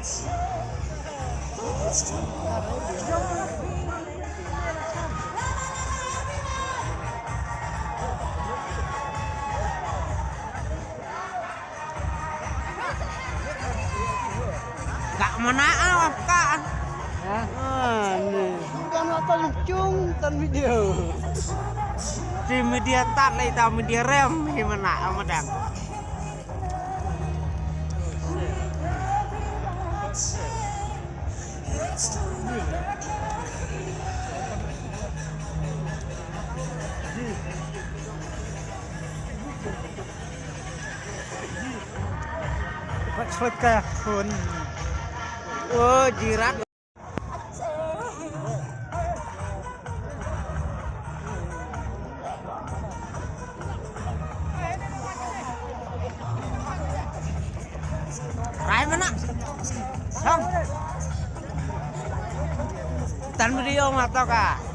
Gak mana kan? Nih, bukan nonton cung tan video. Di media tak lah itu media rem gimana amadang. Cepat kayak pun. Oh jirat. Rai mana? Xong. Tan video mà tao cả.